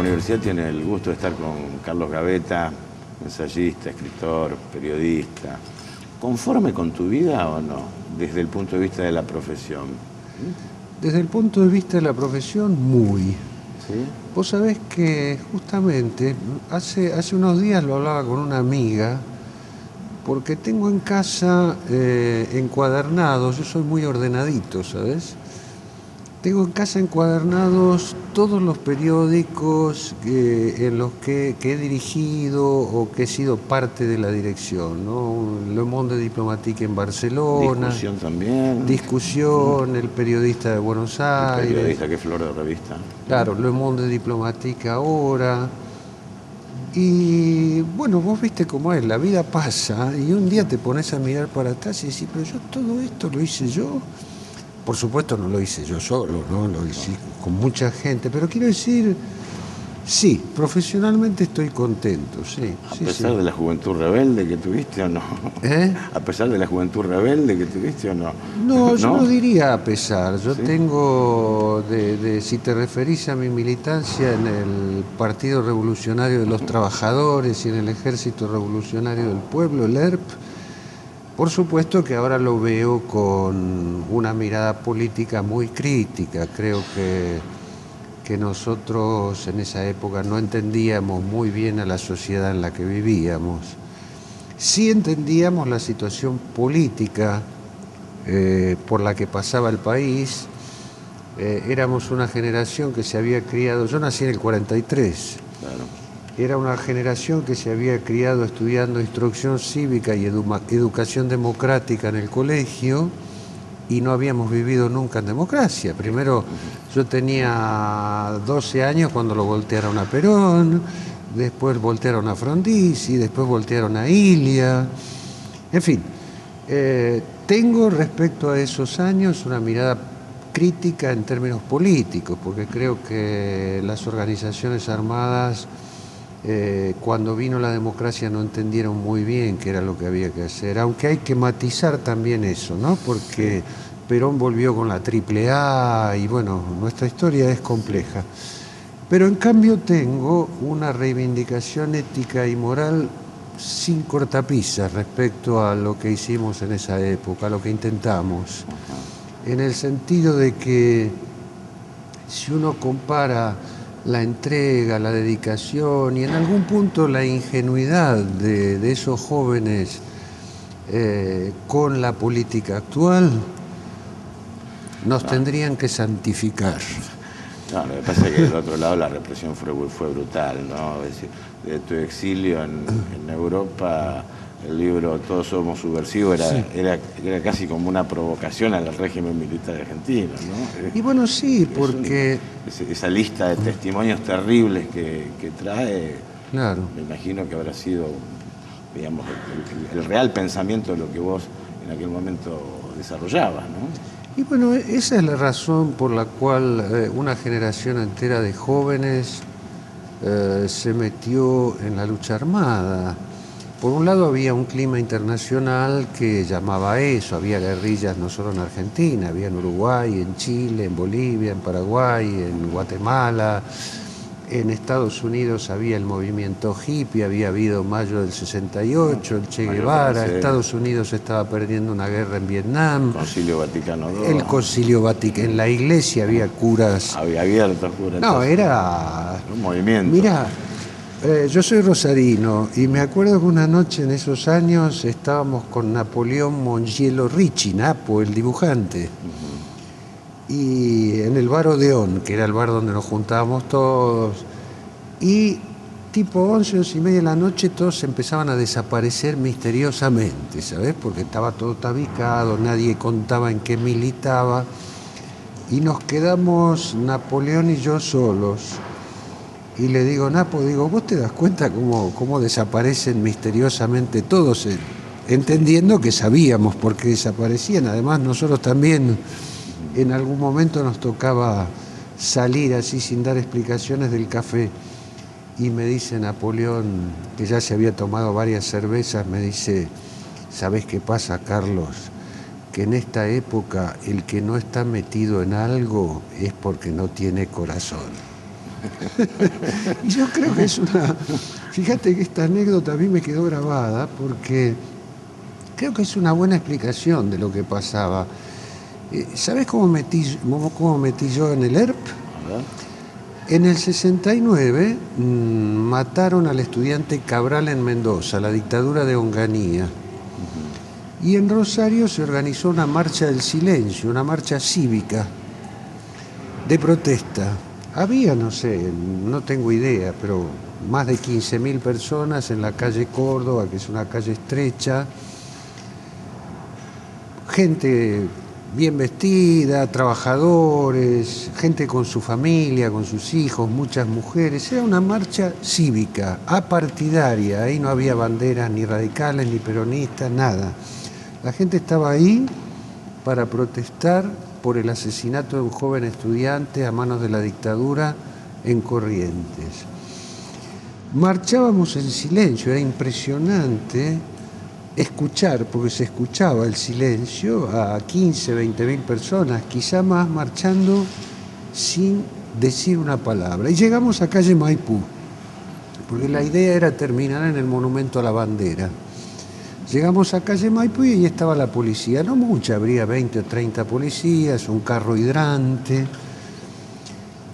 universidad tiene el gusto de estar con Carlos Gavetta, ensayista, escritor, periodista. ¿Conforme con tu vida o no, desde el punto de vista de la profesión? Desde el punto de vista de la profesión, muy. ¿Sí? Vos sabés que justamente hace unos días lo hablaba con una amiga, porque tengo en casa encuadernados, yo soy muy ordenadito, ¿sabes? Tengo en casa encuadernados todos los periódicos en los que he dirigido o que he sido parte de la dirección, ¿no? Le Monde Diplomatique en Barcelona. Discusión también. Discusión, El Periodista de Buenos Aires. El periodista, qué flor de revista. Claro, Le Monde Diplomatique ahora. Y bueno, vos viste cómo es, la vida pasa y un día te pones a mirar para atrás y decís, pero yo todo esto lo hice yo. Por supuesto no lo hice yo solo, ¿no? Lo hice con mucha gente, pero quiero decir, sí, profesionalmente estoy contento, sí. ¿A pesar de la juventud rebelde que tuviste o no? ¿A pesar de la juventud rebelde que tuviste o no? No, yo no diría a pesar. Yo tengo, si te referís a mi militancia en el Partido Revolucionario de los Trabajadores y en el Ejército Revolucionario del Pueblo, el ERP, por supuesto que ahora lo veo con una mirada política muy crítica. Creo que nosotros en esa época no entendíamos muy bien a la sociedad en la que vivíamos. Sí entendíamos la situación política por la que pasaba el país. Éramos una generación que se había criado, yo nací en el 43, Claro. Era una generación que se había criado estudiando instrucción cívica y educación democrática en el colegio y no habíamos vivido nunca en democracia. Primero yo tenía 12 años cuando lo voltearon a Perón, después voltearon a Frondizi, después voltearon a Ilia. En fin, tengo respecto a esos años una mirada crítica en términos políticos, porque creo que las organizaciones armadas, cuando vino la democracia, no entendieron muy bien qué era lo que había que hacer, aunque hay que matizar también eso, ¿no? Porque Perón volvió con la AAA y bueno, nuestra historia es compleja. Pero en cambio tengo una reivindicación ética y moral sin cortapisas respecto a lo que hicimos en esa época, a lo que intentamos, en el sentido de que si uno compara la entrega, la dedicación y en algún punto la ingenuidad de esos jóvenes con la política actual, nos tendrían que santificar. No, lo que pasa es que del otro lado la represión fue brutal, ¿no? Es decir, de tu exilio en Europa, el libro Todos somos subversivos era casi como una provocación al régimen militar argentino, ¿no? Y bueno, sí, porque esa lista de testimonios terribles que trae, claro, me imagino que habrá sido, digamos, el real pensamiento de lo que vos en aquel momento desarrollabas, ¿no? Y bueno, esa es la razón por la cual una generación entera de jóvenes se metió en la lucha armada. Por un lado había un clima internacional que llamaba a eso, había guerrillas no solo en Argentina, había en Uruguay, en Chile, en Bolivia, en Paraguay, en Guatemala. En Estados Unidos había el movimiento hippie, había habido Mayo del 68, el Che Guevara, Estados Unidos estaba perdiendo una guerra en Vietnam. Concilio Vaticano II. El Concilio Vaticano, en la iglesia había curas. Había abiertos curas. No, era un movimiento. Mirá, yo soy rosarino y me acuerdo que una noche en esos años estábamos con Napoleón Mongiello Ricci, Napo, el dibujante. Y en el bar Odeón, que era el bar donde nos juntábamos todos, y tipo 11, 11:30 de la noche todos empezaban a desaparecer misteriosamente, ¿sabes? Porque estaba todo tabicado, nadie contaba en qué militaba, y nos quedamos Napoleón y yo solos. Y le digo, Napo, ¿vos te das cuenta cómo desaparecen misteriosamente todos? Entendiendo que sabíamos por qué desaparecían, además nosotros también en algún momento nos tocaba salir así sin dar explicaciones del café. Y me dice Napoleón, que ya se había tomado varias cervezas, me dice, ¿sabés qué pasa, Carlos? Que en esta época el que no está metido en algo es porque no tiene corazón. Y yo creo que es una... Fíjate que esta anécdota a mí me quedó grabada porque creo que es una buena explicación de lo que pasaba. ¿Sabes cómo metí yo en el ERP? A ver. En el 69 mataron al estudiante Cabral en Mendoza, la dictadura de Onganía. Y en Rosario se organizó una marcha del silencio, una marcha cívica de protesta. Había, no sé, no tengo idea, pero más de 15.000 personas en la calle Córdoba, que es una calle estrecha. Gente bien vestida, trabajadores, gente con su familia, con sus hijos, muchas mujeres. Era una marcha cívica, apartidaria. Ahí no había banderas ni radicales, ni peronistas, nada. La gente estaba ahí para protestar por el asesinato de un joven estudiante a manos de la dictadura en Corrientes. Marchábamos en silencio, era impresionante escuchar, porque se escuchaba el silencio, a 15, 20.000 personas, quizá más, marchando sin decir una palabra. Y llegamos a calle Maipú, porque la idea era terminar en el Monumento a la Bandera. Llegamos a calle Maipú y ahí estaba la policía, no mucha, habría 20 o 30 policías, un carro hidrante.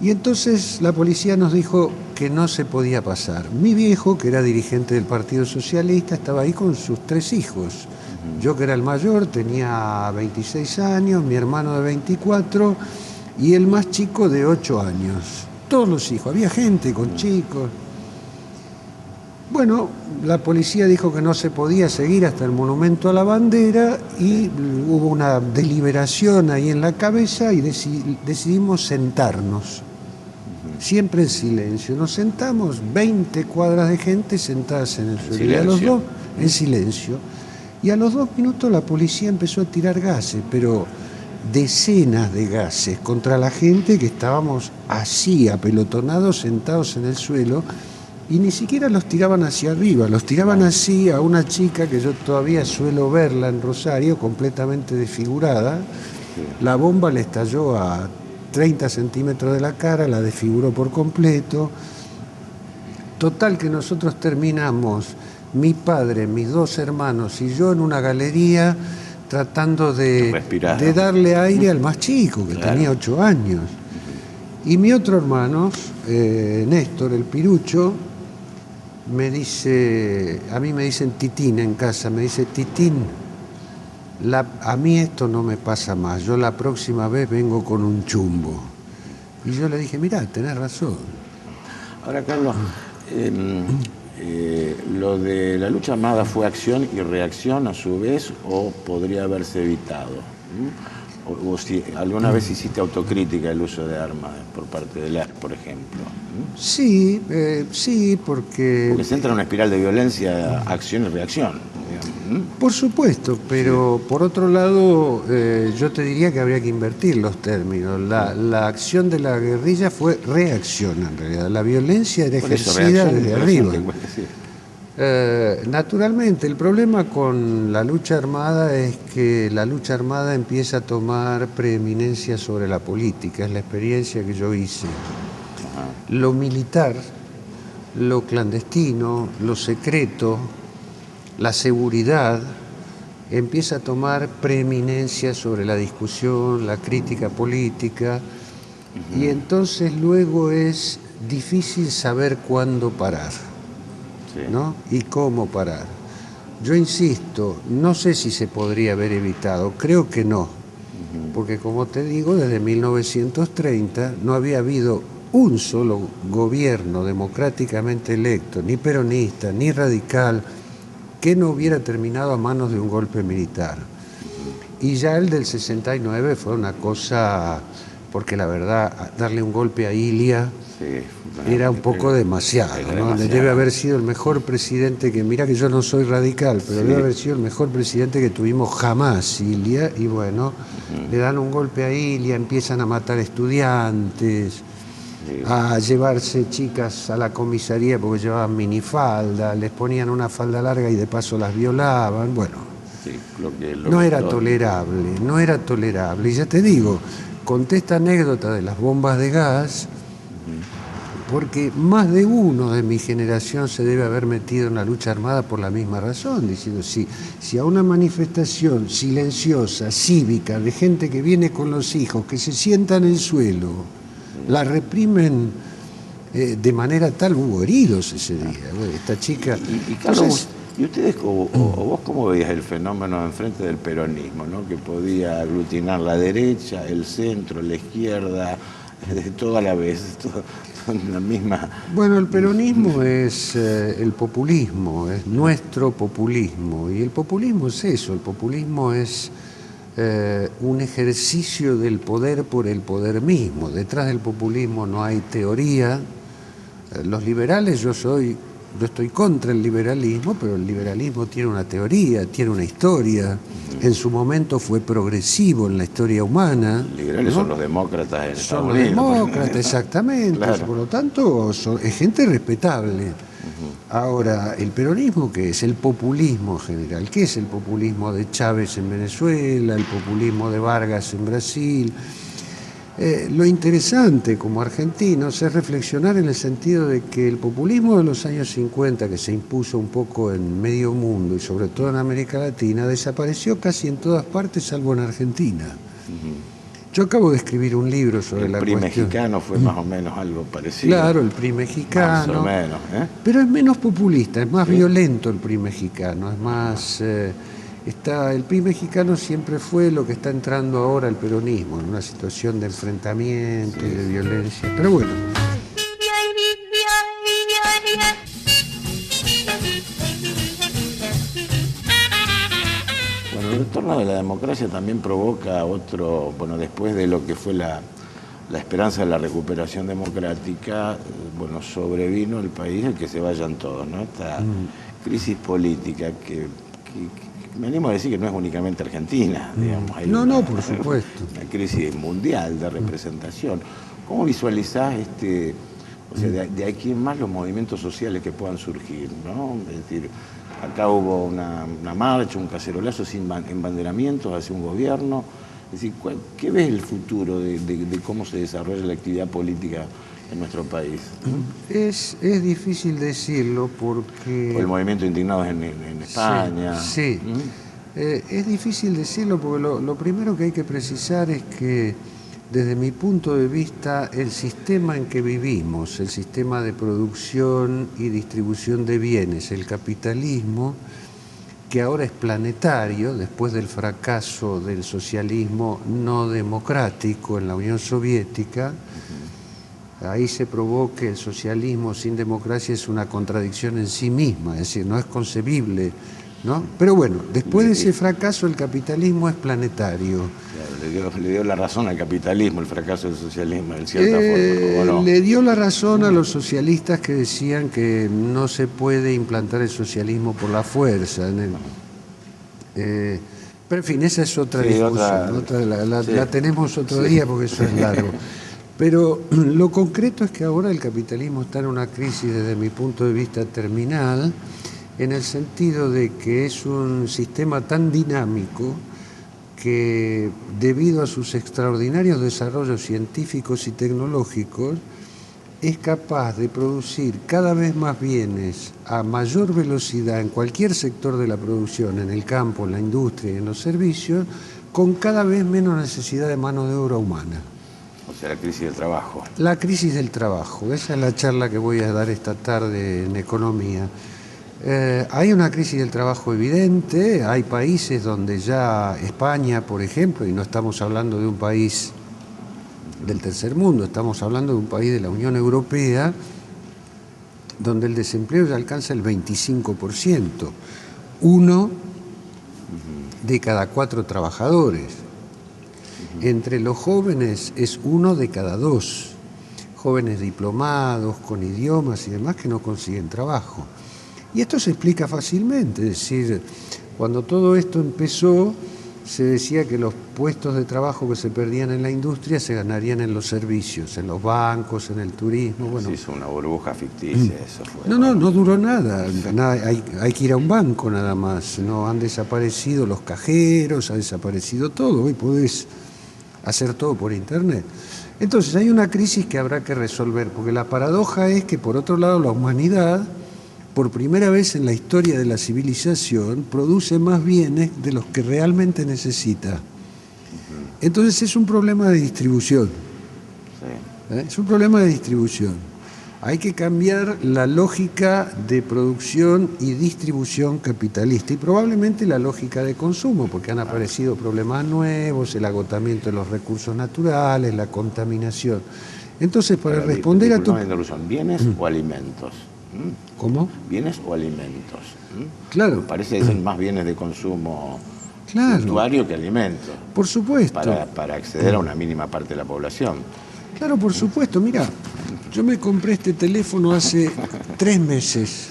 Y entonces la policía nos dijo que no se podía pasar. Mi viejo, que era dirigente del Partido Socialista, estaba ahí con sus 3 hijos. Yo, que era el mayor, tenía 26 años, mi hermano de 24 y el más chico de 8 años. Todos los hijos, había gente con chicos. Bueno, la policía dijo que no se podía seguir hasta el Monumento a la Bandera y hubo una deliberación ahí en la cabeza y decidimos sentarnos. Siempre en silencio. Nos sentamos, 20 cuadras de gente sentadas en el suelo. Y a los dos, en silencio. Y a los 2 minutos la policía empezó a tirar gases, pero decenas de gases contra la gente que estábamos así, apelotonados, sentados en el suelo. Y ni siquiera los tiraban hacia arriba, los tiraban así a una chica que yo todavía suelo verla en Rosario, completamente desfigurada. La bomba le estalló a 30 centímetros de la cara, la desfiguró por completo. Total que nosotros terminamos, mi padre, mis 2 hermanos y yo en una galería tratando de darle aire al más chico, que tenía 8 años. Y mi otro hermano, Néstor, el pirucho, me dice, a mí me dicen Titín en casa, me dice, Titín, a mí esto no me pasa más, yo la próxima vez vengo con un chumbo. Y yo le dije, mirá, tenés razón. Ahora, Carlos, lo de la lucha armada fue acción y reacción a su vez, o podría haberse evitado. O si alguna vez hiciste autocrítica del uso de armas por parte del ERP, por ejemplo. Sí, sí, porque se entra en una espiral de violencia, acción y reacción. Por supuesto, pero sí. Por otro lado, yo te diría que habría que invertir los términos. La acción de la guerrilla fue reacción, en realidad. La violencia era ejercida desde arriba. Naturalmente, el problema con la lucha armada es que la lucha armada empieza a tomar preeminencia sobre la política, es la experiencia que yo hice. Lo militar, lo clandestino, lo secreto, la seguridad empieza a tomar preeminencia sobre la discusión, la crítica política, y entonces luego es difícil saber cuándo parar. ¿No? Y cómo parar. Yo insisto, no sé si se podría haber evitado, creo que no, porque como te digo, desde 1930 no había habido un solo gobierno democráticamente electo, ni peronista, ni radical, que no hubiera terminado a manos de un golpe militar. Y ya el del 69 fue una cosa, porque la verdad, darle un golpe a Ilia era un poco demasiado, ¿no? Debe haber sido el mejor presidente que, mira que yo no soy radical, pero debe haber sido el mejor presidente que tuvimos jamás, Ilia, y bueno, le dan un golpe a Ilia, empiezan a matar estudiantes, a llevarse chicas a la comisaría porque llevaban minifalda, les ponían una falda larga y de paso las violaban, bueno, no era tolerable, no era tolerable, y ya te digo, conté esta anécdota de las bombas de gas porque más de uno de mi generación se debe haber metido en la lucha armada por la misma razón, diciendo, si a una manifestación silenciosa, cívica, de gente que viene con los hijos, que se sienta en el suelo, la reprimen de manera tal, hubo heridos ese día. Bueno, esta chica... Y Carlos, ¿y ustedes o vos cómo veías el fenómeno enfrente del peronismo, ¿no? Que podía aglutinar la derecha, el centro, la izquierda, todo a la vez, todo en la misma... Bueno, el peronismo es el populismo, es nuestro populismo, y el populismo es eso, el populismo es un ejercicio del poder por el poder mismo. Detrás del populismo no hay teoría. Los liberales, yo estoy contra el liberalismo, pero el liberalismo tiene una teoría, tiene una historia. En su momento fue progresivo en la historia humana. Los liberales, ¿no? Son los demócratas en Estados Unidos. Son los demócratas, exactamente. Claro. Por lo tanto, es gente respetable. Ahora, el peronismo, ¿qué es? El populismo en general. ¿Qué es el populismo de Chávez en Venezuela? El populismo de Vargas en Brasil. Lo interesante como argentinos es reflexionar en el sentido de que el populismo de los años 50, que se impuso un poco en medio mundo y sobre todo en América Latina, desapareció casi en todas partes salvo en Argentina. Yo acabo de escribir un libro sobre la cuestión. El PRI mexicano fue más o menos algo parecido. Claro, el PRI mexicano. Más o menos, ¿eh? Pero es menos populista, es más violento el PRI mexicano, es más... el PRI mexicano siempre fue lo que está entrando ahora el peronismo, en una situación de enfrentamiento y de violencia. Pero bueno. Bueno, el retorno de la democracia también provoca otro, bueno, después de lo que fue la esperanza de la recuperación democrática, bueno, sobrevino el país el que se vayan todos, ¿no? Esta crisis política que me animo a decir que no es únicamente argentina, digamos. Hay por supuesto. Una crisis mundial de representación. ¿Cómo visualizás o sea, de aquí en más los movimientos sociales que puedan surgir, ¿no? Es decir, acá hubo una marcha, un cacerolazo sin embanderamientos hacia un gobierno. Es decir, ¿qué ves el futuro de cómo se desarrolla la actividad política en nuestro país? Es difícil decirlo porque... O el movimiento Indignados en España. Sí. Es difícil decirlo porque lo primero que hay que precisar es que desde mi punto de vista el sistema en que vivimos, el sistema de producción y distribución de bienes, el capitalismo, que ahora es planetario, después del fracaso del socialismo no democrático en la Unión Soviética, ahí se probó que el socialismo sin democracia es una contradicción en sí misma, es decir, no es concebible, ¿no? Pero bueno, después de ese fracaso el capitalismo es planetario. Claro, le dio la razón al capitalismo el fracaso del socialismo, en cierta forma, ¿o no? Le dio la razón a los socialistas que decían que no se puede implantar el socialismo por la fuerza. Pero en fin, esa es otra discusión. La tenemos otro día porque eso es largo. Pero lo concreto es que ahora el capitalismo está en una crisis desde mi punto de vista terminal, en el sentido de que es un sistema tan dinámico que debido a sus extraordinarios desarrollos científicos y tecnológicos es capaz de producir cada vez más bienes a mayor velocidad en cualquier sector de la producción, en el campo, en la industria y en los servicios, con cada vez menos necesidad de mano de obra humana. O sea, la crisis del trabajo. La crisis del trabajo, esa es la charla que voy a dar esta tarde en Economía. Hay una crisis del trabajo evidente, hay países donde ya, España por ejemplo, y no estamos hablando de un país del tercer mundo, estamos hablando de un país de la Unión Europea, donde el desempleo ya alcanza el 25%, uno de cada 4 trabajadores. Entre los jóvenes es 1 de cada 2, jóvenes diplomados, con idiomas y demás que no consiguen trabajo. Y esto se explica fácilmente, es decir, cuando todo esto empezó, se decía que los puestos de trabajo que se perdían en la industria se ganarían en los servicios, en los bancos, en el turismo. Bueno, se hizo una burbuja ficticia, eso fue. No duró nada. Hay que ir a un banco nada más. No han desaparecido los cajeros, ha desaparecido todo. Hoy podés hacer todo por internet. Entonces hay una crisis que habrá que resolver, porque la paradoja es que por otro lado la humanidad, por primera vez en la historia de la civilización, produce más bienes de los que realmente necesita. Entonces es un problema de distribución. Sí. Es un problema de distribución. Hay que cambiar la lógica de producción y distribución capitalista y probablemente la lógica de consumo, porque han aparecido problemas nuevos, el agotamiento de los recursos naturales, la contaminación. Entonces, para responder a tu... ¿Bienes o alimentos? ¿Cómo? ¿Bienes o alimentos? Claro. Me parece que son más bienes de consumo claro. usuario que alimentos. Por supuesto. Para acceder a una mínima parte de la población. Claro, por supuesto. Mira, yo me compré este teléfono hace 3 meses.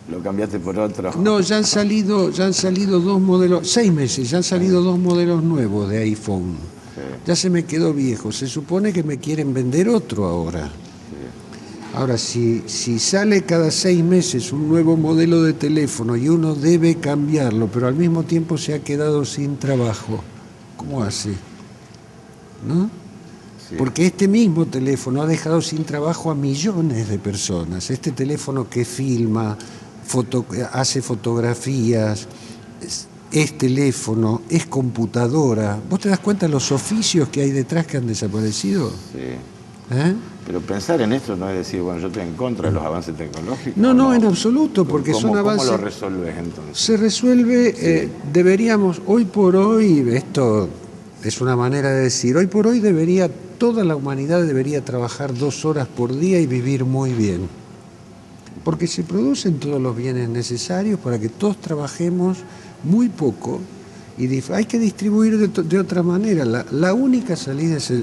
¿Lo cambiaste por otro? No, ya han salido 2 modelos, 6 meses, ya han salido 2 modelos nuevos de iPhone. Sí. Ya se me quedó viejo. Se supone que me quieren vender otro ahora. Sí. Ahora, si sale cada 6 meses un nuevo modelo de teléfono y uno debe cambiarlo, pero al mismo tiempo se ha quedado sin trabajo, ¿cómo hace? ¿No? Sí. Porque este mismo teléfono ha dejado sin trabajo a millones de personas. Este teléfono que filma, hace fotografías, es teléfono, es computadora. ¿Vos te das cuenta de los oficios que hay detrás que han desaparecido? Sí. Pero pensar en esto no es decir, bueno, yo estoy en contra de los avances tecnológicos. No, en absoluto, porque son avances... ¿Cómo lo resolves entonces? Se resuelve, deberíamos, hoy por hoy, esto es una manera de decir, hoy por hoy toda la humanidad debería trabajar 2 horas por día y vivir muy bien. Porque se producen todos los bienes necesarios para que todos trabajemos muy poco y hay que distribuir de otra manera. La única salida es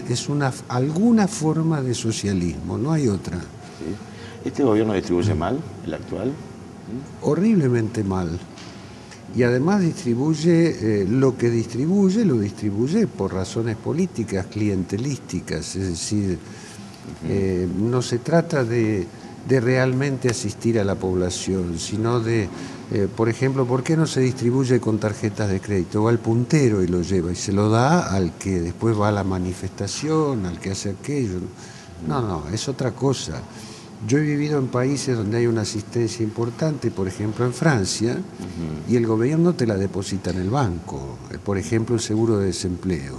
alguna forma de socialismo, no hay otra. Sí. ¿Este gobierno distribuye mal, el actual? Horriblemente mal. Y además distribuye lo que distribuye, lo distribuye por razones políticas, clientelísticas. Es decir, no se trata de realmente asistir a la población, sino de, por ejemplo, ¿por qué no se distribuye con tarjetas de crédito? Va al puntero y lo lleva y se lo da al que después va a la manifestación, al que hace aquello. No, es otra cosa. Yo he vivido en países donde hay una asistencia importante, por ejemplo en Francia, y el gobierno te la deposita en el banco. Por ejemplo, el seguro de desempleo.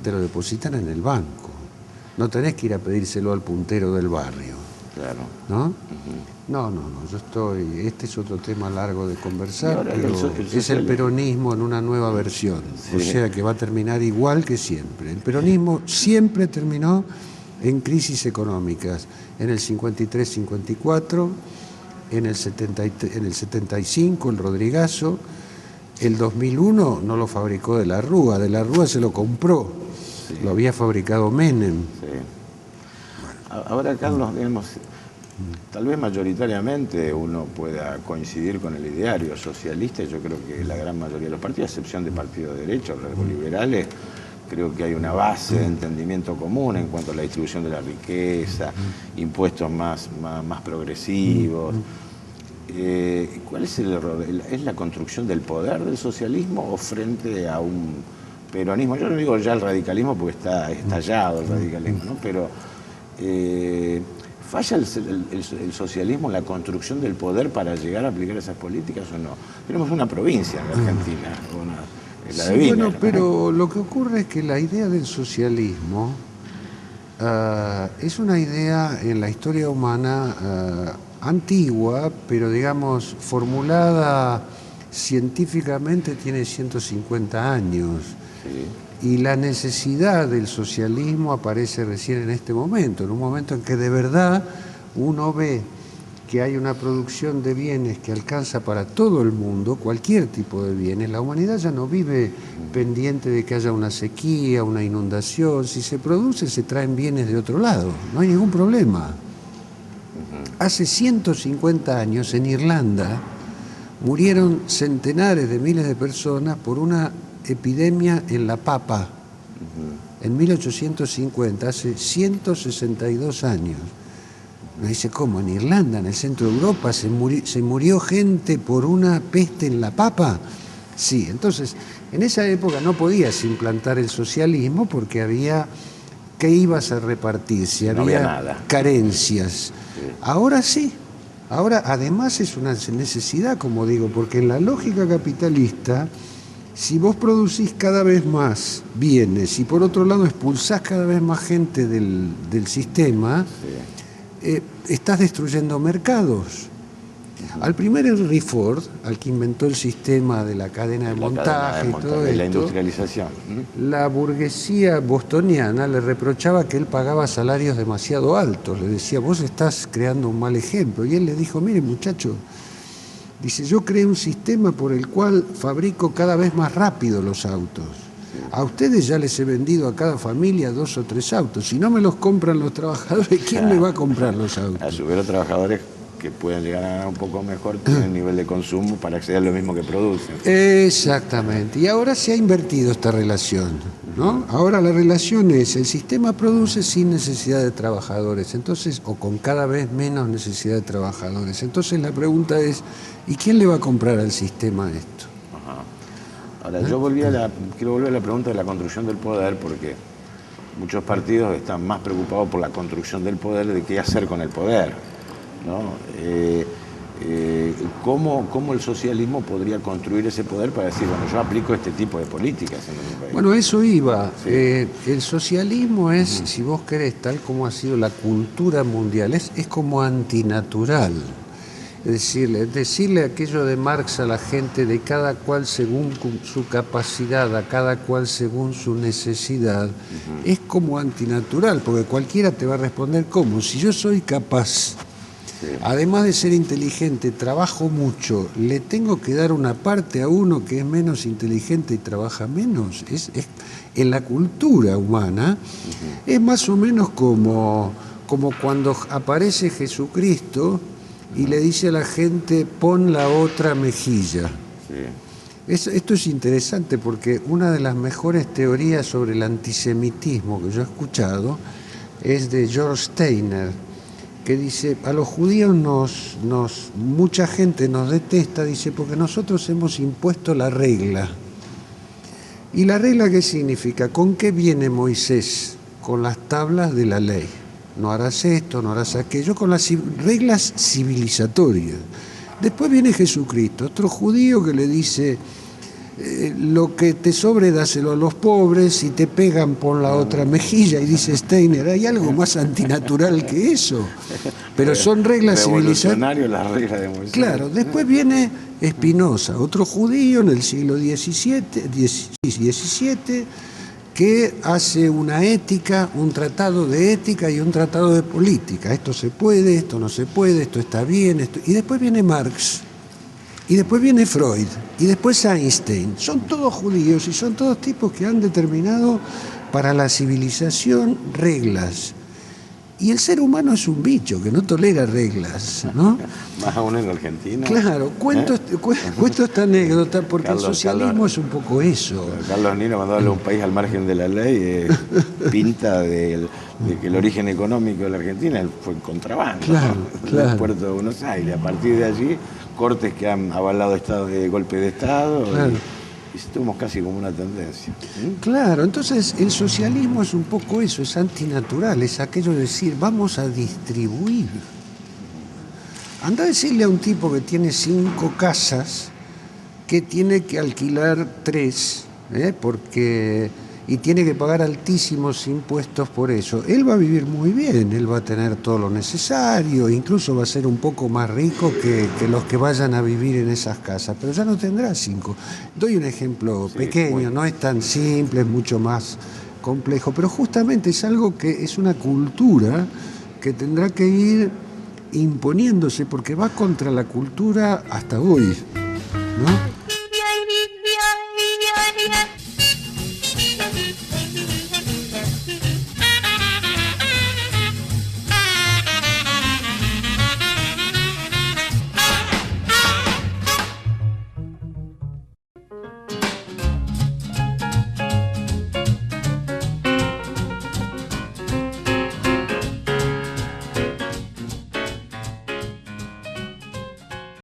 Te lo depositan en el banco. No tenés que ir a pedírselo al puntero del barrio. Claro. ¿No? Este es otro tema largo de conversar, pero es el peronismo en una nueva versión. Sí. O sea que va a terminar igual que siempre. El peronismo siempre terminó en crisis económicas, en el 53-54, en el 75 el Rodrigazo, el 2001 no lo fabricó De la Rúa se lo compró, sí. Lo había fabricado Menem. Sí. Bueno. Ahora, Carlos, digamos, tal vez mayoritariamente uno pueda coincidir con el ideario socialista, yo creo que la gran mayoría de los partidos, a excepción de partidos de derecha o liberales, creo que hay una base de entendimiento común en cuanto a la distribución de la riqueza, impuestos más progresivos. ¿Cuál es el error? ¿Es la construcción del poder del socialismo o frente a un peronismo? Yo no digo ya el radicalismo porque está estallado el radicalismo, ¿no? Pero ¿falla el socialismo en la construcción del poder para llegar a aplicar esas políticas o no? Tenemos una provincia en la Argentina, la de Vina, bueno, pero lo que ocurre es que la idea del socialismo es una idea en la historia humana antigua, pero digamos formulada científicamente tiene 150 años. Sí. Y la necesidad del socialismo aparece recién en este momento, en un momento en que de verdad uno ve que hay una producción de bienes que alcanza para todo el mundo, cualquier tipo de bienes. La humanidad ya no vive pendiente de que haya una sequía, una inundación. Si se produce, se traen bienes de otro lado. No hay ningún problema. Hace 150 años en Irlanda murieron centenares de miles de personas por una epidemia en la papa. En 1850, hace 162 años. Me dice, ¿cómo? En Irlanda, en el centro de Europa, se murió gente por una peste en la papa. Sí, entonces, en esa época no podías implantar el socialismo porque había ¿qué ibas a repartir si No había había nada. carencias? Sí. Ahora sí. Ahora, además, es una necesidad, como digo, porque en la lógica capitalista, si vos producís cada vez más bienes y por otro lado expulsás cada vez más gente del sistema, estás destruyendo mercados. Al primer Henry Ford, al que inventó el sistema de la cadena de montaje y todo la esto, industrialización. la burguesía bostoniana le reprochaba que él pagaba salarios demasiado altos. Le decía, vos estás creando un mal ejemplo. Y él le dijo, mire muchacho, dice, yo creé un sistema por el cual fabrico cada vez más rápido los autos. A ustedes ya les he vendido a cada familia 2 o 3 autos. Si no me los compran los trabajadores, ¿quién me va a comprar los autos? A su vez, los trabajadores que pueden llegar a ganar un poco mejor tienen nivel de consumo para acceder a lo mismo que producen. Exactamente. Y ahora se ha invertido esta relación, ¿no? Ahora la relación es, el sistema produce sin necesidad de trabajadores, entonces, o con cada vez menos necesidad de trabajadores. Entonces la pregunta es, ¿y quién le va a comprar al sistema esto? Ajá. Ahora, quiero volver a la pregunta de la construcción del poder, porque muchos partidos están más preocupados por la construcción del poder de qué hacer con el poder, ¿no? ¿Cómo el socialismo podría construir ese poder para decir, bueno, yo aplico este tipo de políticas en mi país? Bueno, eso iba. Sí. El socialismo es, si vos querés, tal como ha sido la cultura mundial, es como antinatural. Es decirle aquello de Marx a la gente de cada cual según su capacidad, a cada cual según su necesidad, es como antinatural, porque cualquiera te va a responder, ¿cómo? Si yo soy capaz, además de ser inteligente, trabajo mucho, ¿le tengo que dar una parte a uno que es menos inteligente y trabaja menos? En la cultura humana es más o menos como cuando aparece Jesucristo y le dice a la gente, pon la otra mejilla. Sí. Esto es interesante porque una de las mejores teorías sobre el antisemitismo que yo he escuchado es de George Steiner, que dice, a los judíos mucha gente nos detesta, dice, porque nosotros hemos impuesto la regla. ¿Y la regla qué significa? ¿Con qué viene Moisés? Con las tablas de la ley. No harás esto, no harás aquello, con las reglas civilizatorias. Después viene Jesucristo, otro judío que le dice, lo que te sobre dáselo a los pobres, si te pegan pon la otra mejilla, y dice Steiner, hay algo más antinatural que eso, pero son reglas civilizatorias. Las reglas de Moisés. Claro, después viene Spinoza, otro judío en el siglo XVII, que hace una ética, un tratado de ética y un tratado de política. Esto se puede, esto no se puede, esto está bien, y después viene Marx, y después viene Freud, y después Einstein. Son todos judíos y son todos tipos que han determinado para la civilización reglas. Y el ser humano es un bicho que no tolera reglas, ¿no? Más aún en Argentina. Claro, cuento esta anécdota porque el socialismo es un poco eso. Carlos Nino, cuando habla de un país al margen de la ley, pinta de que el origen económico de la Argentina fue el contrabando, claro, del puerto de Buenos Aires. A partir de allí, cortes que han avalado golpe de Estado, claro. Y estuvimos casi como una tendencia. Claro, entonces el socialismo es un poco eso, es antinatural, es aquello de decir, vamos a distribuir. Anda a decirle a un tipo que tiene 5 casas que tiene que alquilar 3, y tiene que pagar altísimos impuestos por eso. Él va a vivir muy bien, él va a tener todo lo necesario, incluso va a ser un poco más rico que los que vayan a vivir en esas casas, pero ya no tendrá 5. Doy un ejemplo pequeño, no es tan simple, es mucho más complejo, pero justamente es algo que es una cultura que tendrá que ir imponiéndose porque va contra la cultura hasta hoy, ¿no?